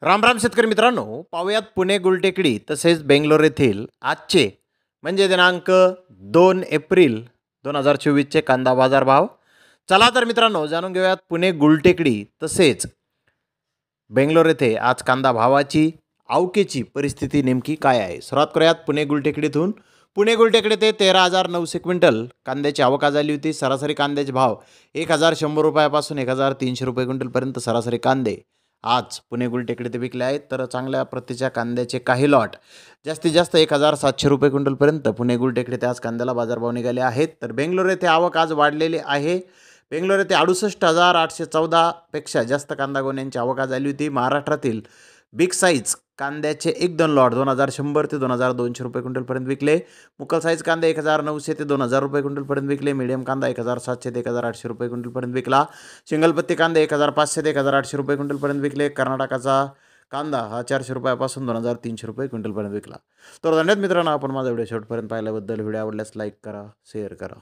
राम राम शेतकरी मित्रांनो, पाहूयात पुणे गुलटेकडी तसेच बेंगलोर येथील आजचे म्हणजे दिनांक 2 एप्रिल 2024चे कांदा बाजार भाव. चला तर मित्रांनो जाणून घेऊयात पुणे गुलटेकडी तसेच बेंगलोर येथे आज कांदा भावाची आवकेची परिस्थिती नेमकी काय आहे. सुरुवात करूयात पुणे गुलटेकडीतून. पुणे गुलटेकडी ते 13,900 क्विंटल कांद्याची आवक झाली होती. सरासरी कांद्याचे भाव 1,100 रुपयापासून 1,300 रुपये क्विंटलपर्यंत सरासरी कांदे आज पुणे गुलटेकडी ते विकले आहेत. तर चांगल्या प्रतीच्या कांद्याचे काही लॉट जास्तीत जास्त 1,700 रुपये क्विंटलपर्यंत पुणे गुलटेकडी ते आज कांद्याला बाजारभाव निघाले आहेत. तर बेंगलोर येथे आवक आज वाढलेली आहे. बेंगलोर येथे 68,814 पेक्षा जास्त कांदा गोण्यांची आवक झाली होती. महाराष्ट्रातील बिग साईज कांद्याचे 1-2 लॉट 2,100 ते 2,200 रुपये क्विंटलपर्यंत विकले. मुकल साईज कांदे 1,900 ते 2,000 रुपये क्विंटलपर्यंत विकले. मीडियम कांदा 1,700 ते 1,800 रुपये क्विंटलपर्यंत विकला. सिंगलपत्ती कांदे 1,500 ते 1,800 रुपये क्विंटलपर्यंत विकले. कर्नाटकाचा कांदा हा 400 रुपयापासून 2,300 रुपये क्विंटलपर्यंत विकला. तर धन्यवाद मित्रांनो, आपण माझा व्हिडिओ शेवटपर्यंत पाहिल्याबद्दल. व्हिडिओ आवडल्यास लाईक करा, शेअर करा.